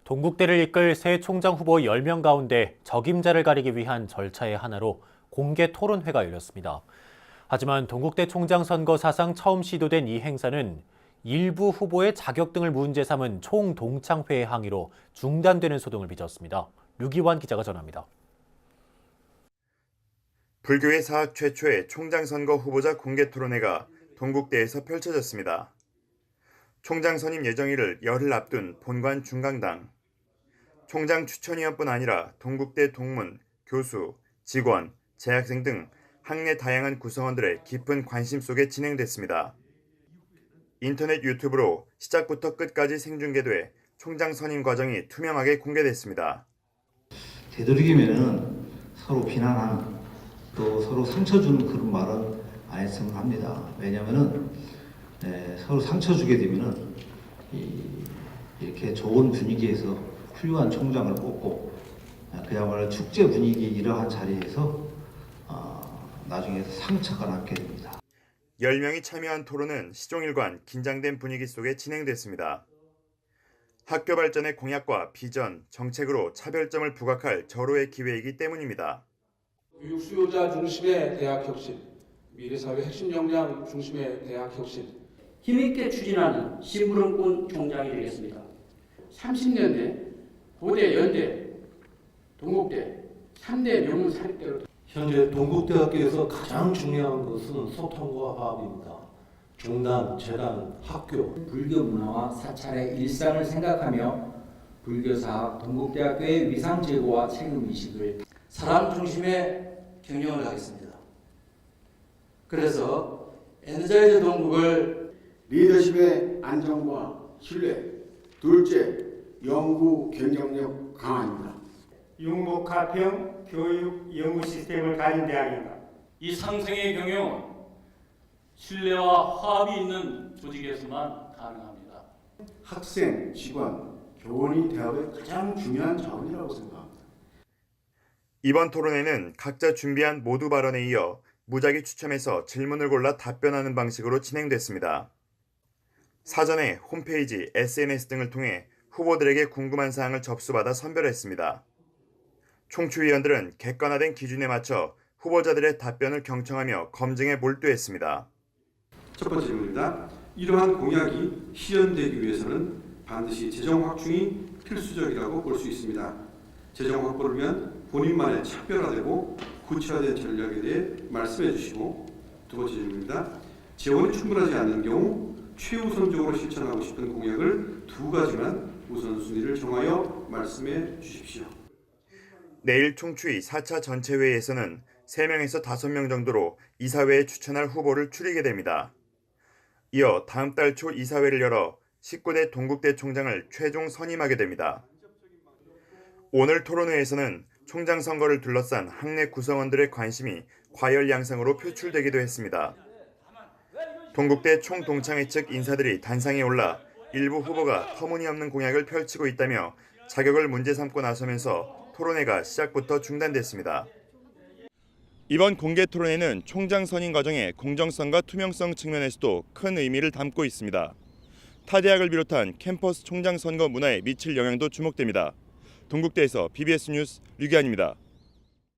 동국대를 이끌 새 총장 후보 10명 가운데 적임자를 가리기 위한 절차의 하나로 공개 토론회가 열렸습니다. 하지만 동국대 총장 선거 사상 처음 시도된 이 행사는 일부 후보의 자격 등을 문제 삼은 총동창회의 항의로 중단되는 소동을 빚었습니다. 류기환 기자가 전합니다. 불교의 사학 최초의 총장 선거 후보자 공개 토론회가 동국대에서 펼쳐졌습니다. 총장 선임 예정일을 열흘 앞둔 본관 중강당. 총장 추천위원뿐 아니라 동국대 동문, 교수, 직원, 재학생 등 학내 다양한 구성원들의 깊은 관심 속에 진행됐습니다. 인터넷 유튜브로 시작부터 끝까지 생중계돼 총장 선임 과정이 투명하게 공개됐습니다. 되도록이면 서로 비난하는 또 서로 상처 주는 그런 말은 안 했으면 합니다. 왜냐하면 서로 상처 주게 되면 이렇게 좋은 분위기에서 훌륭한 총장을 뽑고 그야말로 축제 분위기 이러한 자리에서 나중에 상처가 남게 됩니다. 10명이 참여한 토론은 시종일관 긴장된 분위기 속에 진행됐습니다. 학교 발전의 공약과 비전, 정책으로 차별점을 부각할 절호의 기회이기 때문입니다. 교육 수요자 중심의 대학 혁신, 미래사회 핵심 역량 중심의 대학 혁신. 힘있게 추진하는 심부름꾼 총장이 되겠습니다. 30년대 고대, 연대, 동국대 3대 명문 사립대로 현재 동국대학교에서 가장 중요한 것은 소통과 화합입니다. 중단, 재단, 학교. 불교 문화와 사찰의 일상을 생각하며 불교사학 동국대학교의 위상 제고와 책임의식을 사람 중심의 경영을 하겠습니다. 그래서 에너자이즈 동국을 리더십의 안정과 신뢰, 둘째, 연구 경쟁력 강화입니다. 융복합형 교육 연구 시스템을 가진 대학입니다. 이 상생의 경영은 신뢰와 화합이 있는 조직에서만 가능합니다. 학생, 직원, 교원이 대학의 가장 중요한 자원이라고 생각합니다. 이번 토론회는 각자 준비한 모두 발언에 이어 무작위 추첨해서 질문을 골라 답변하는 방식으로 진행됐습니다. 사전에 홈페이지, SNS 등을 통해 후보들에게 궁금한 사항을 접수받아 선별했습니다. 총추위원들은 객관화된 기준에 맞춰 후보자들의 답변을 경청하며 검증에 몰두했습니다. 첫 번째 질문입니다. 이러한 공약이 실현되기 위해서는 반드시 재정 확충이 필수적이라고 볼 수 있습니다. 재정 확보를 위한 본인만의 차별화되고 구체화된 전략에 대해 말씀해 주시고, 두 번째 질문입니다. 재원이 충분하지 않는 경우 최우선적으로 실천하고 싶은 공약을 두 가지만 우선순위를 정하여 말씀해 주십시오. 내일 총추위 4차 전체회의에서는 3명에서 5명 정도로 이사회에 추천할 후보를 추리게 됩니다. 이어 다음 달 초 이사회를 열어 19대 동국대 총장을 최종 선임하게 됩니다. 오늘 토론회에서는 총장 선거를 둘러싼 학내 구성원들의 관심이 과열 양상으로 표출되기도 했습니다. 동국대 총동창회 측 인사들이 단상에 올라 일부 후보가 터무니없는 공약을 펼치고 있다며 자격을 문제 삼고 나서면서 토론회가 시작부터 중단됐습니다. 이번 공개 토론회는 총장 선임 과정의 공정성과 투명성 측면에서도 큰 의미를 담고 있습니다. 타 대학을 비롯한 캠퍼스 총장 선거 문화에 미칠 영향도 주목됩니다. 동국대에서 BBS 뉴스 류기환입니다.